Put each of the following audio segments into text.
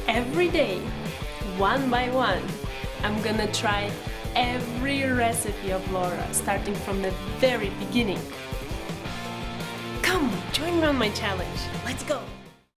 every day, one by one, I'm gonna try every recipe of Laura, starting from the very beginning. Come, join me on my challenge. Let's go!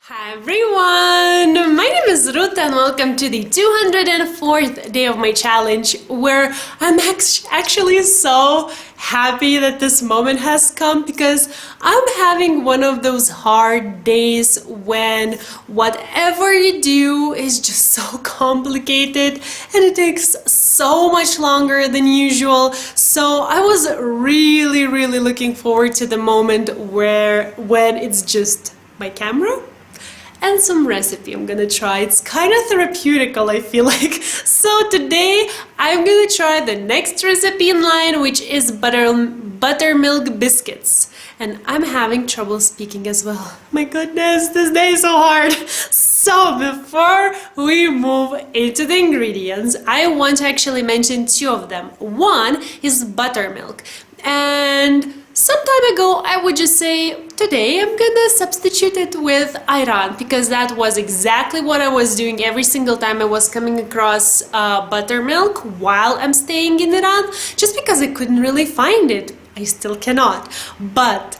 Hi everyone! My name is Ruta and welcome to the 204th day of my challenge, where I'm actually so happy that this moment has come, because I'm having one of those hard days when whatever you do is just so complicated and it takes so much longer than usual. So I was really looking forward to the moment when it's just my camera and some recipe I'm gonna try. It's kind of therapeutical, I feel like. So today I'm gonna try the next recipe in line, which is Buttermilk Biscuits. And I'm having trouble speaking as well. My goodness, this day is so hard. So before we move into the ingredients, I want to actually mention two of them. One is buttermilk. And some time ago, I would just say, today I'm gonna substitute it with ayran, because that was exactly what I was doing every single time I was coming across buttermilk while I'm staying in Iran, just because I couldn't really find it. I still cannot. But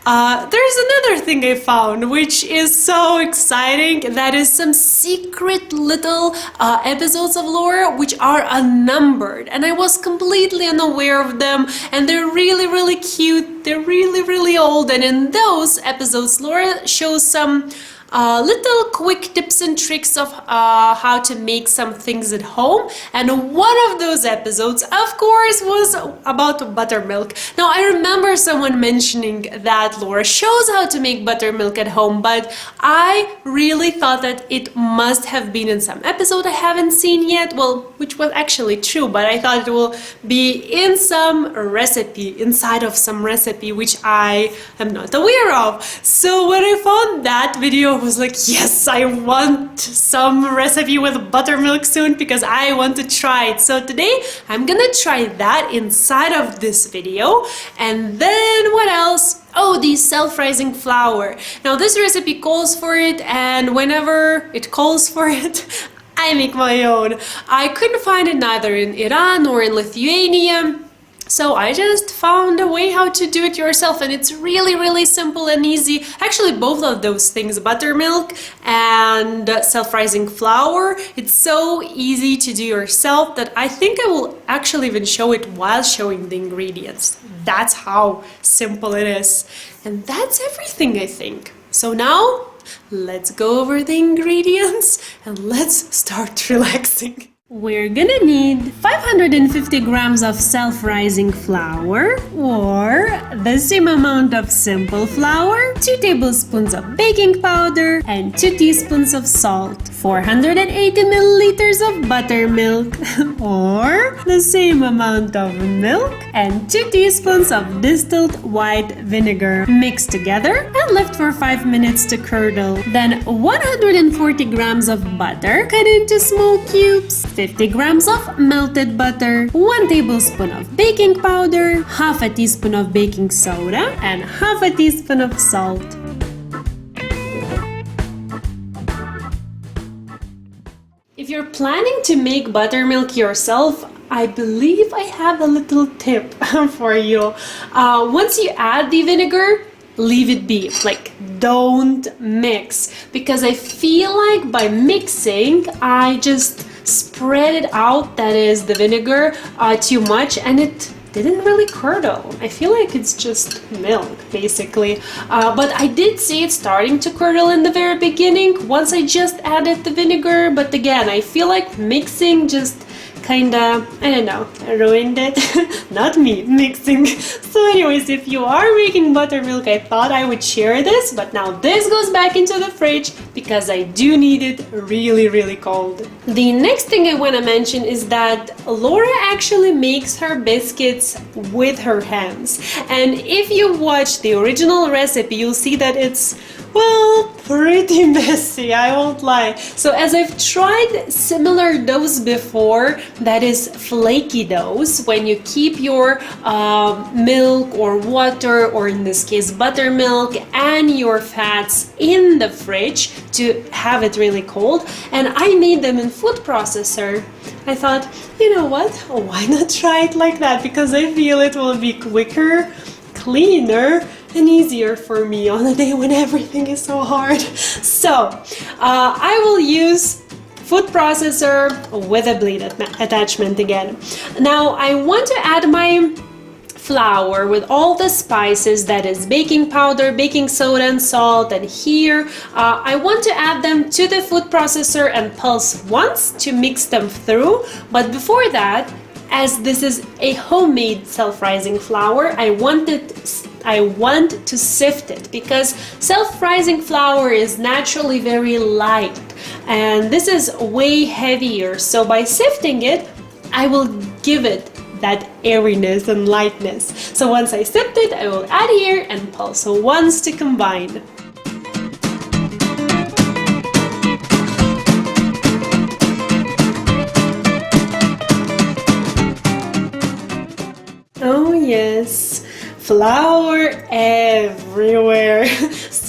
there's another thing I found, which is so exciting. That is some secret little episodes of Laura, which are unnumbered, and I was completely unaware of them, and they're really cute. They're really old, and in those episodes Laura shows some little quick tips and tricks of how to make some things at home, and one of those episodes, of course, was about buttermilk. Now, I remember someone mentioning that Laura shows how to make buttermilk at home, but I really thought that it must have been in some episode I haven't seen yet, well, which was actually true, but I thought it will be in some recipe, inside of some recipe, which I am not aware of. So when I found that video, I was like, yes, I want some recipe with buttermilk soon, because I want to try it. So today I'm gonna try that inside of this video. And then what else? Oh, the self-rising flour. Now this recipe calls for it, and whenever it calls for it, I make my own. I couldn't find it neither in Iran or in Lithuania. So I just found a way how to do it yourself, and it's really simple and easy. Actually, both of those things, buttermilk and self-rising flour, it's so easy to do yourself that I think I will actually even show it while showing the ingredients. That's how simple it is. And that's everything, I think. So now, let's go over the ingredients and let's start relaxing. We're gonna need 550 grams of self-rising flour, or the same amount of simple flour, 2 tablespoons of baking powder, and 2 teaspoons of salt, 480 milliliters of buttermilk, or the same amount of milk, and 2 teaspoons of distilled white vinegar, mixed together and left for 5 minutes to curdle. Then 140 grams of butter cut into small cubes, 50 grams of melted butter, 1 tablespoon of baking powder, half a teaspoon of baking soda, and half a teaspoon of salt. If you're planning to make buttermilk yourself, I believe I have a little tip for you. Once you add the vinegar, leave it be. Like, don't mix, because I feel like by mixing, I just spread it out, that is the vinegar, too much, and it didn't really curdle. I feel like it's just milk, basically. But I did see it starting to curdle in the very beginning once I just added the vinegar, but again, I feel like mixing just kinda, I don't know, ruined it. Not me, mixing. So anyways, if you are making buttermilk, I thought I would share this, but now this goes back into the fridge because I do need it really cold. The next thing I want to mention is that Laura actually makes her biscuits with her hands. And if you watch the original recipe, you'll see that it's, well, pretty messy, I won't lie. So as I've tried similar doughs before, that is flaky doughs, when you keep your milk or water, or in this case buttermilk, and your fats in the fridge to have it really cold, and I made them in food processor. I thought, you know what, why not try it like that, because I feel it will be quicker, cleaner, and easier for me on a day when everything is so hard. So I will use food processor with a blade attachment again. Now I want to add my flour with all the spices, that is baking powder, baking soda, and salt, and here I want to add them to the food processor and pulse once to mix them through. But before that, as this is a homemade self-rising flour, I want to sift it, because self-rising flour is naturally very light and this is way heavier. So by sifting it, I will give it that airiness and lightness. So once I sift it, I will add here and pulse once to combine. Oh yes, flour everywhere.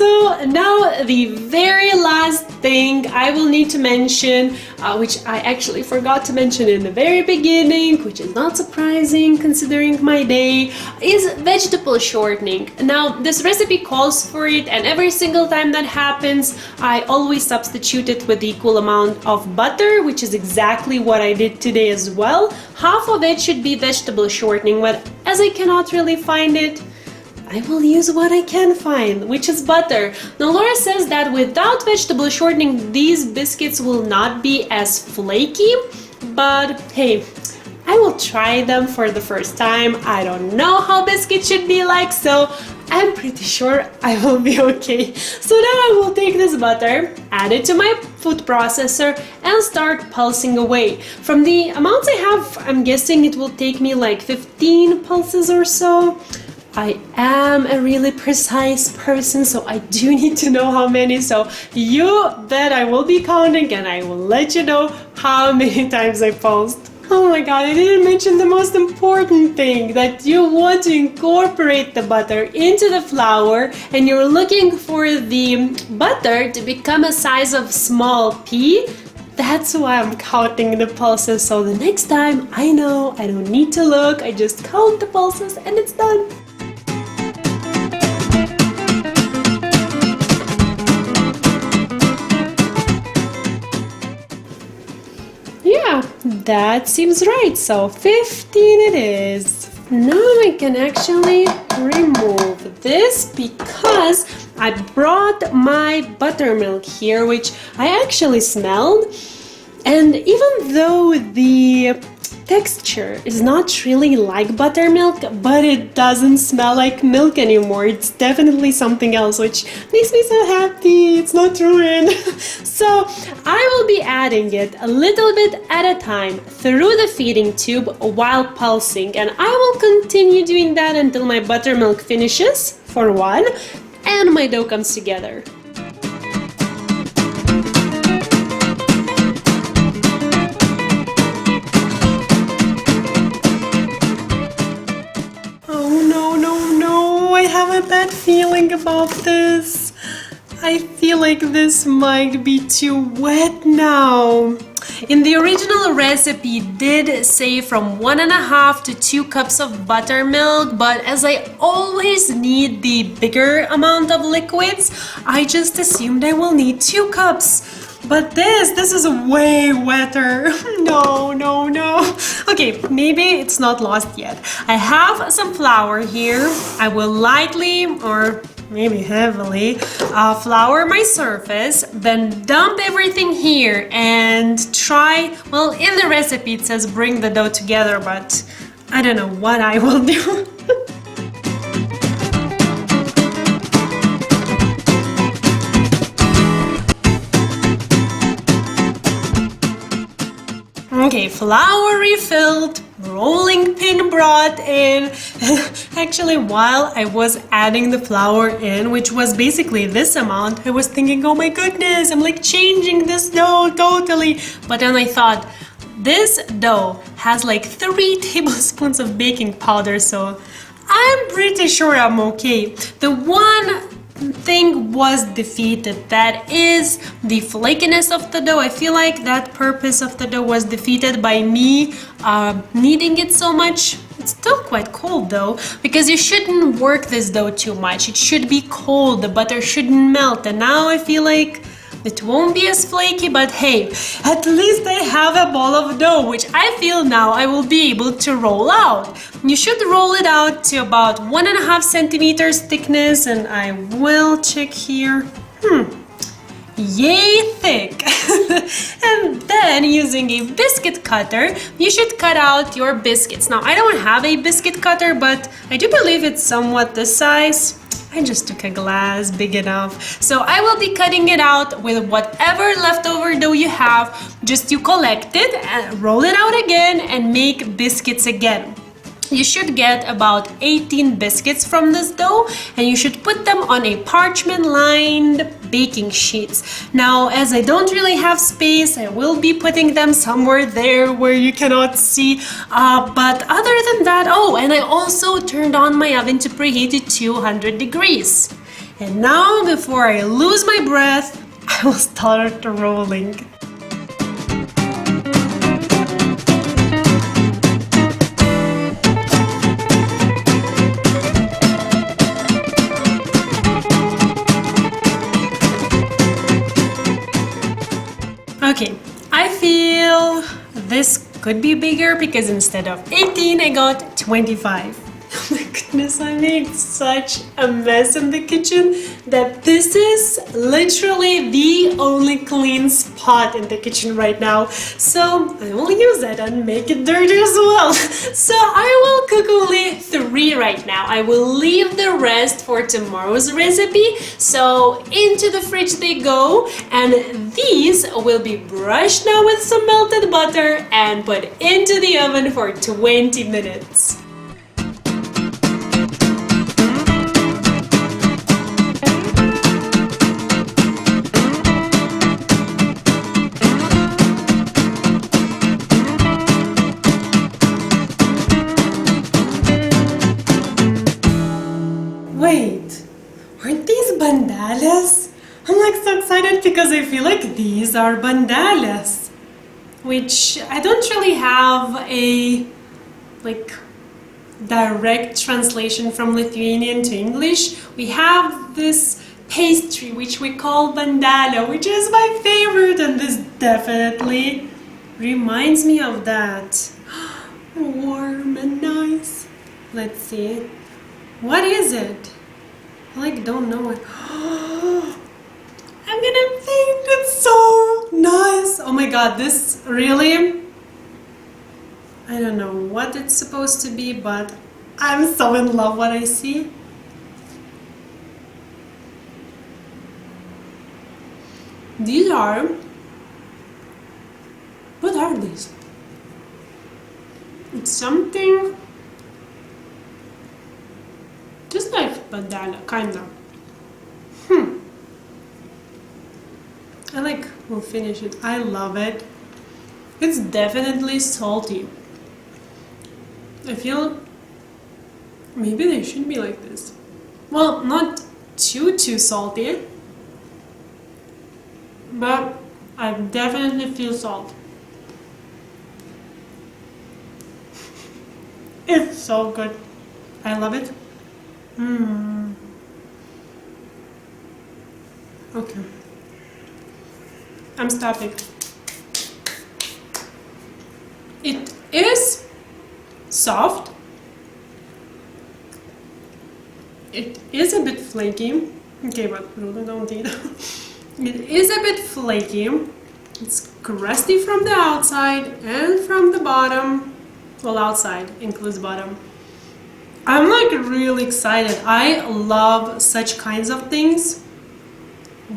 So now the very last thing I will need to mention, which I actually forgot to mention in the very beginning, which is not surprising considering my day, is vegetable shortening. Now this recipe calls for it, and every single time that happens, I always substitute it with equal amount of butter, which is exactly what I did today as well. Half of it should be vegetable shortening, but as I cannot really find it, I will use what I can find, which is butter. Now Laura says that without vegetable shortening, these biscuits will not be as flaky, but hey, I will try them for the first time. I don't know how biscuits should be like, so I'm pretty sure I will be okay. So now I will take this butter, add it to my food processor, and start pulsing away. From the amounts I have, I'm guessing it will take me like 15 pulses or so. I am a really precise person, so I do need to know how many, so you bet I will be counting and I will let you know how many times I pulsed. Oh my god, I didn't mention the most important thing, that you want to incorporate the butter into the flour, and you're looking for the butter to become a size of small pea. That's why I'm counting the pulses, so the next time I know I don't need to look, I just count the pulses and it's done. Yeah, that seems right. So 15 it is. Now I can actually remove this because I brought my buttermilk here, which I actually smelled. And even though the texture is not really like buttermilk, but it doesn't smell like milk anymore. It's definitely something else, which makes me so happy. It's not ruined. So I will be adding it a little bit at a time through the feeding tube while pulsing, and I will continue doing that until my buttermilk finishes, for one, and my dough comes together. I have a bad feeling about this. I feel like this might be too wet now. In the original recipe did say from 1.5 to 2 cups of buttermilk, but as I always need the bigger amount of liquids, I just assumed I will need 2 cups. But this is way wetter. No. Okay, maybe it's not lost yet. I have some flour here. I will lightly, or maybe heavily, flour my surface, then dump everything here and try, well, in the recipe it says bring the dough together, but I don't know what I will do. Okay, flour refilled, rolling pin brought in. Actually, while I was adding the flour in, which was basically this amount, I was thinking, oh my goodness, I'm like changing this dough totally. But then I thought, this dough has like 3 tablespoons of baking powder, so I'm pretty sure I'm okay. The one thing was defeated, that is the flakiness of the dough. I feel like that purpose of the dough was defeated by me kneading it so much. It's still quite cold though, because you shouldn't work this dough too much. It should be cold, the butter shouldn't melt, and now I feel like it won't be as flaky, but hey, at least I have a ball of dough, which I feel now I will be able to roll out. You should roll it out to about 1.5 centimeters thickness, and I will check here. Yay thick! And then using a biscuit cutter, you should cut out your biscuits. Now I don't have a biscuit cutter, but I do believe it's somewhat the size. I just took a glass big enough. So I will be cutting it out with whatever leftover dough you have. Just you collect it and roll it out again and make biscuits again. You should get about 18 biscuits from this dough, and you should put them on a parchment lined baking sheets. Now, as I don't really have space, I will be putting them somewhere there where you cannot see. But other than that, oh, and I also turned on my oven to preheat to 200 degrees. And now, before I lose my breath, I will start rolling. Okay, I feel this could be bigger because instead of 18, I got 25. Oh my goodness, I made such a mess in the kitchen that this is literally the only clean spot in the kitchen right now. So I will use it and make it dirty as well. So I will cook only 3 right now. I will leave the rest for tomorrow's recipe. So into the fridge they go, and these will be brushed now with some melted butter and put into the oven for 20 minutes. Wait, aren't these bandalas? I'm like so excited because I feel like these are bandalas, which I don't really have a like direct translation from Lithuanian to English. We have this pastry which we call bandala, which is my favorite, and this definitely reminds me of that. Warm and nice. Let's see. What is it? I like don't know it. I'm gonna faint. It's so nice. Oh my god, this really, I don't know what it's supposed to be, but I'm so in love what I see. These are, what are these? It's something just like bandana, kinda. I like, we'll finish it. I love it. It's definitely salty. I feel maybe they should be like this. Well, not too salty, but I definitely feel salt. It's so good. I love it. Okay. I'm stopping. It is soft. It is a bit flaky. Okay, but Ruta, don't eat. It is a bit flaky. It's crusty from the outside and from the bottom. Well, outside includes bottom. I'm like really excited. I love such kinds of things.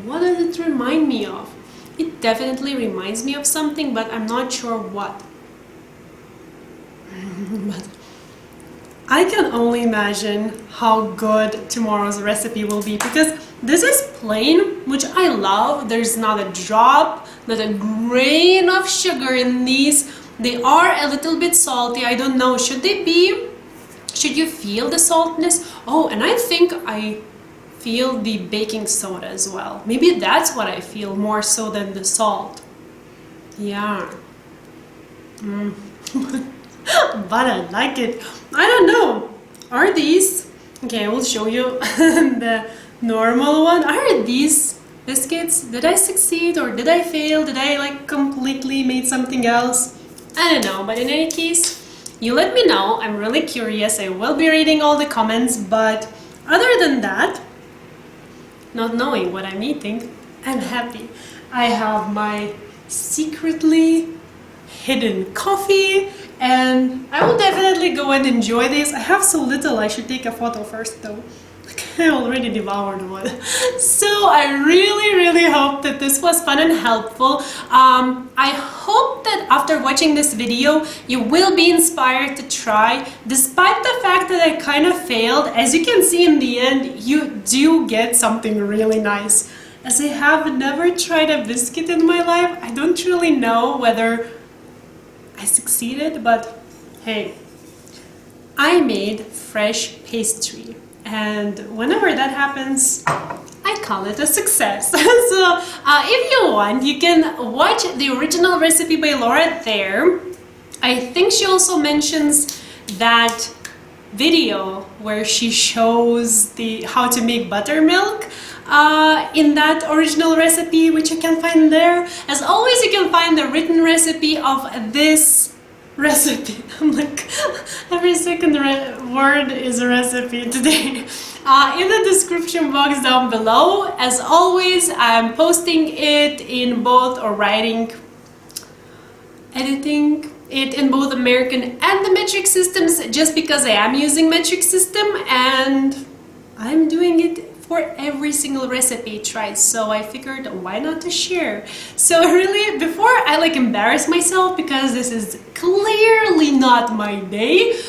What does it remind me of? It definitely reminds me of something, but I'm not sure what. But I can only imagine how good tomorrow's recipe will be, because this is plain, which I love. There's not a drop, not a grain of sugar in these. They are a little bit salty. I don't know, should they be? Should you feel the saltness? Oh, and I think I feel the baking soda as well. Maybe that's what I feel more so than the salt. Yeah. But I like it. I don't know. Are these... Okay, I will show you the normal one. Are these biscuits? Did I succeed or did I fail? Did I like completely made something else? I don't know, but in any case, you let me know. I'm really curious. I will be reading all the comments, but other than that, not knowing what I'm eating, I'm happy. I have my secretly hidden coffee, and I will definitely go and enjoy this. I have so little, I should take a photo first though. I already devoured one. So I really hope that this was fun and helpful. I hope that after watching this video you will be inspired to try, despite the fact that I kind of failed. As you can see in the end, you do get something really nice. As I have never tried a biscuit in my life, I don't really know whether I succeeded, but hey, I made fresh pastry. And whenever that happens, I call it a success. So if you want, you can watch the original recipe by Laura there. I think she also mentions that video where she shows how to make buttermilk in that original recipe, which you can find there. As always, you can find the written recipe of this recipe. I'm like, every second word is a recipe today. In the description box down below. As always, I'm posting it in both, or editing it in both American and the metric systems, just because I am using metric system and I'm doing it for every single recipe tried, so I figured why not to share. So really, before I like embarrass myself, because this is clearly not my day,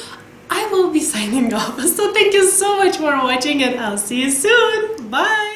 I will be signing off. So thank you so much for watching, and I'll see you soon. Bye!